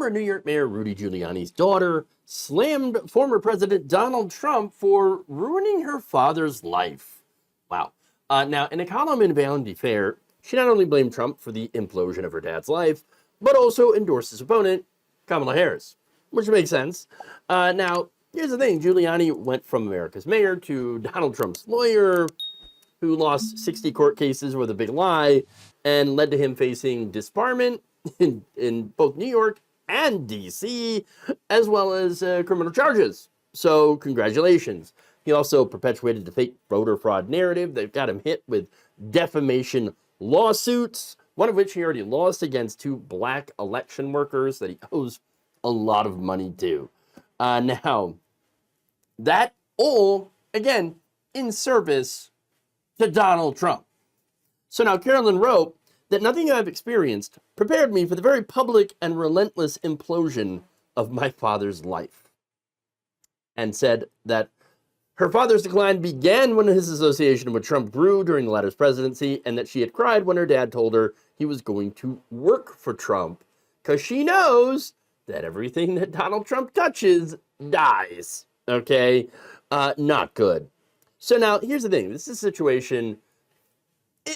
former New York Mayor Rudy Giuliani's daughter slammed former President Donald Trump for ruining her father's life. Wow. Now, in a column in Vanity Fair, she not only blamed Trump for the implosion of her dad's life, but also endorsed his opponent, Kamala Harris, which makes sense. Now, here's the thing. Giuliani went from America's mayor to Donald Trump's lawyer, who lost 60 court cases with a big lie and led to him facing disbarment in both New York and D.C., as well as criminal charges. So congratulations. He also perpetuated the fake voter fraud narrative that got him hit with defamation lawsuits, one of which he already lost against 2 black election workers that he owes a lot of money to. Now, that all, again, in service to Donald Trump. So now Carolyn wrote that nothing I've experienced prepared me for the very public and relentless implosion of my father's life. And said that her father's decline began when his association with Trump grew during the latter's presidency, and that she had cried when her dad told her he was going to work for Trump, because she knows that everything that Donald Trump touches dies. Okay? Not good. So now, here's the thing. This is a situation,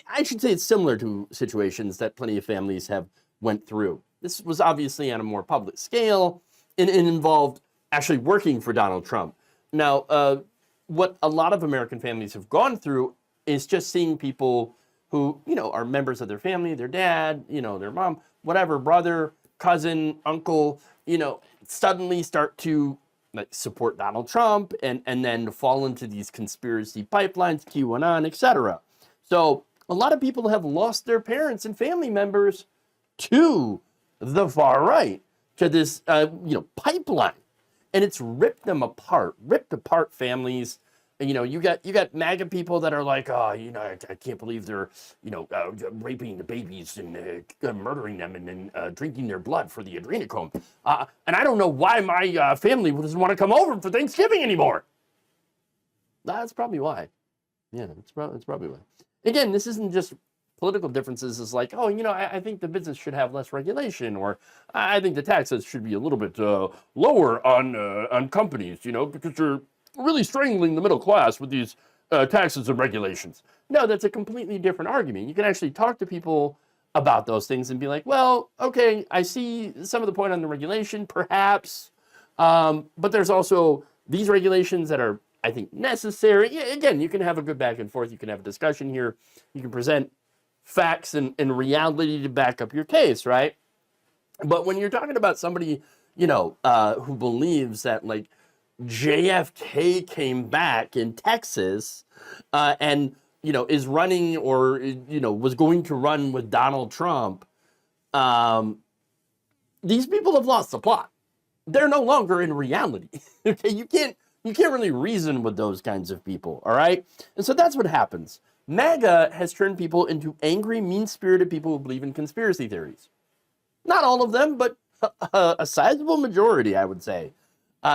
I should say it's similar to situations that plenty of families have went through. This was obviously on a more public scale, and it involved actually working for Donald Trump. Now, what a lot of American families have gone through is just seeing people who, are members of their family, their dad, their mom, whatever, brother, cousin, uncle, suddenly start to support Donald Trump and then fall into these conspiracy pipelines, QAnon, etc. So a lot of people have lost their parents and family members to the far right, to this, pipeline. And it's ripped apart families. And, you got MAGA people that are like, oh, I can't believe they're, raping the babies and murdering them and then drinking their blood for the adrenochrome. And I don't know why my family doesn't want to come over for Thanksgiving anymore. That's probably why. Yeah, it's probably why. Again, this isn't just political differences. It's like, oh, I think the business should have less regulation, or I think the taxes should be a little bit lower on companies, because you're really strangling the middle class with these taxes and regulations. No, that's a completely different argument. You can actually talk to people about those things and be like, well, okay, I see some of the point on the regulation, perhaps, but there's also these regulations that are, I think, necessary. Yeah, again, you can have a good back and forth. You can have a discussion here. You can present facts and reality to back up your case, right? But when you're talking about somebody, who believes that, like, JFK came back in Texas and, is running or, was going to run with Donald Trump, these people have lost the plot. They're no longer in reality. Okay, you can't really reason with those kinds of people, all right? And so that's what happens. MAGA has turned people into angry, mean-spirited people who believe in conspiracy theories. Not all of them, but a sizable majority, I would say.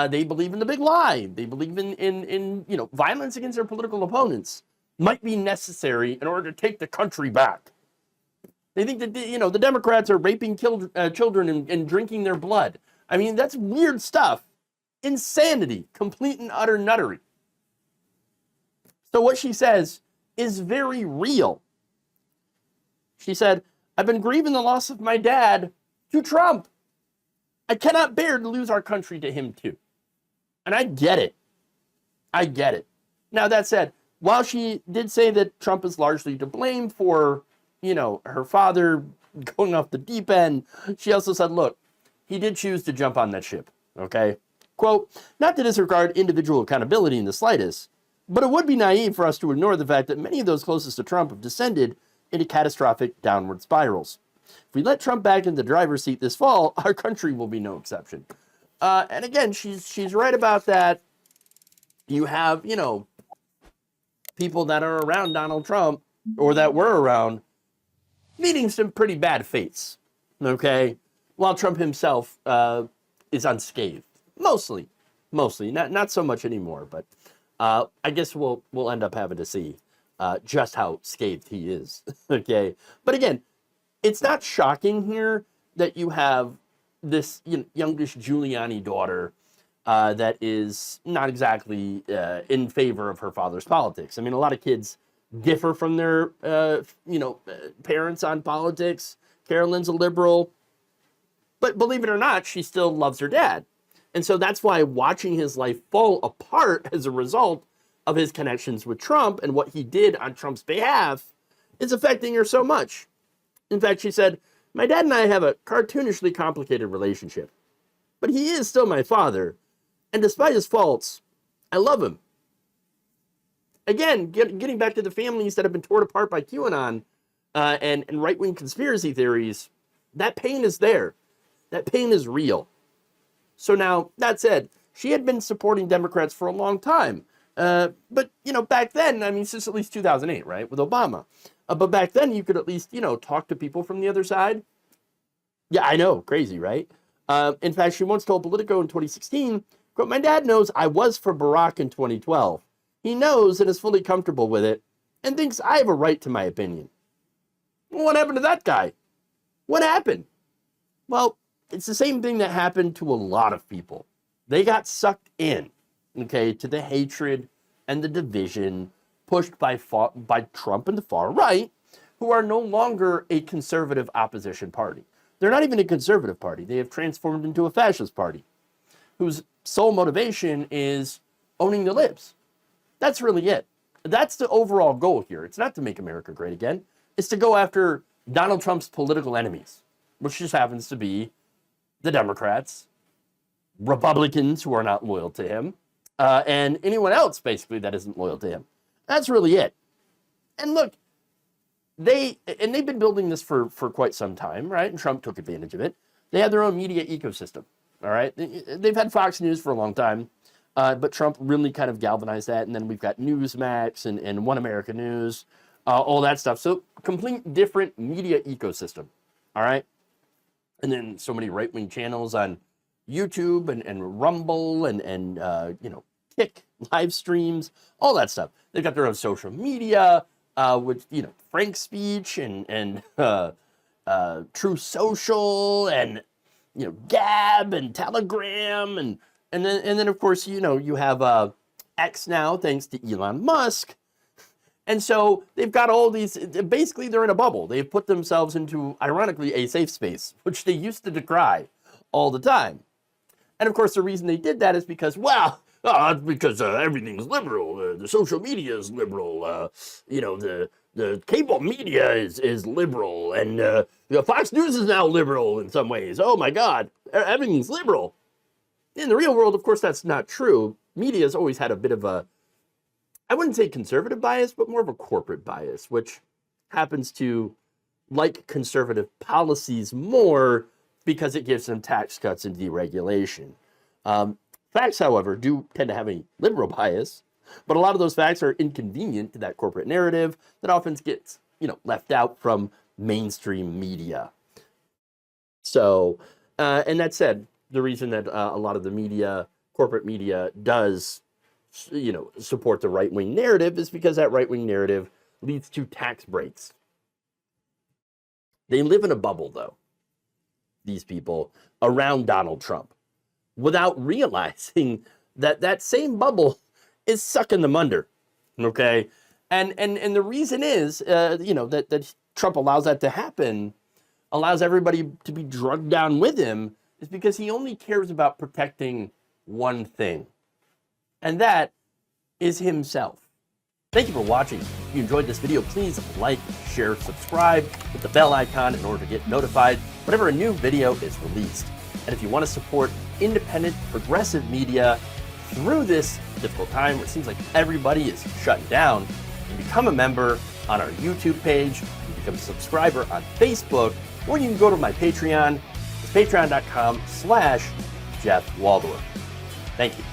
They believe in the big lie. They believe in violence against their political opponents might be necessary in order to take the country back. They think that the Democrats are raping children and drinking their blood. I mean, that's weird stuff. Insanity, complete and utter nuttery. So what she says is very real. She said, I've been grieving the loss of my dad to Trump. I cannot bear to lose our country to him too. And I get it. Now, that said, while she did say that Trump is largely to blame for, her father going off the deep end, she also said, look, he did choose to jump on that ship, okay? Quote, not to disregard individual accountability in the slightest, but it would be naive for us to ignore the fact that many of those closest to Trump have descended into catastrophic downward spirals. If we let Trump back in the driver's seat this fall, our country will be no exception. And again, she's right about that. You have, people that are around Donald Trump, or that were around, meeting some pretty bad fates, okay? While Trump himself is unscathed. Mostly. Not so much anymore, but I guess we'll end up having to see just how scathed he is, okay? But again, it's not shocking here that you have this youngest Giuliani daughter that is not exactly in favor of her father's politics. I mean, a lot of kids differ from their, parents on politics. Carolyn's a liberal, but believe it or not, she still loves her dad. And so that's why watching his life fall apart as a result of his connections with Trump and what he did on Trump's behalf is affecting her so much. In fact, she said, "My dad and I have a cartoonishly complicated relationship, but he is still my father. And despite his faults, I love him." Again, getting back to the families that have been torn apart by QAnon and right-wing conspiracy theories, that pain is there. That pain is real. So now, that said, she had been supporting Democrats for a long time. But, back then, I mean, since at least 2008, right, with Obama. But back then, you could at least, talk to people from the other side. Yeah, I know, crazy, right? In fact, she once told Politico in 2016, quote, "My dad knows I was for Barack in 2012. He knows and is fully comfortable with it and thinks I have a right to my opinion." Well, what happened to that guy? What happened? Well, it's the same thing that happened to a lot of people. They got sucked in, okay, to the hatred and the division pushed by Trump and the far right, who are no longer a conservative opposition party. They're not even a conservative party. They have transformed into a fascist party whose sole motivation is owning the libs. That's really it. That's the overall goal here. It's not to make America great again. It's to go after Donald Trump's political enemies, which just happens to be the Democrats, Republicans who are not loyal to him, and anyone else, basically, that isn't loyal to him. That's really it. And look, they've been building this for quite some time, right? And Trump took advantage of it. They have their own media ecosystem, all right? They've had Fox News for a long time, but Trump really kind of galvanized that. And then we've got Newsmax and One America News, all that stuff. So complete different media ecosystem, all right? And then so many right-wing channels on YouTube and Rumble and Kick live streams, all that stuff. They've got their own social media, with Frank Speech and True Social and Gab and Telegram and then of course you have X now thanks to Elon Musk. And so they've got all these, basically they're in a bubble. They've put themselves into, ironically, a safe space, which they used to decry all the time. And of course, the reason they did that is because, everything's liberal. The social media is liberal. The cable media is liberal. And Fox News is now liberal in some ways. Oh my God, everything's liberal. In the real world, of course, that's not true. Media has always had a bit of a, I wouldn't say conservative bias, but more of a corporate bias, which happens to like conservative policies more because it gives them tax cuts and deregulation. Facts, however, do tend to have a liberal bias, but a lot of those facts are inconvenient to that corporate narrative that often gets, left out from mainstream media. So, and that said, the reason that a lot of the media, corporate media, does support the right-wing narrative is because that right-wing narrative leads to tax breaks. They live in a bubble, though, these people, around Donald Trump, without realizing that that same bubble is sucking them under, okay? And the reason is, that Trump allows that to happen, allows everybody to be drugged down with him, is because he only cares about protecting one thing. And that is himself. Thank you for watching. If you enjoyed this video, please like, share, subscribe, hit the bell icon in order to get notified whenever a new video is released. And if you want to support independent, progressive media through this difficult time where it seems like everybody is shutting down, you can become a member on our YouTube page, you can become a subscriber on Facebook, or you can go to my Patreon. It's patreon.com/Jeff Waldorf. Thank you.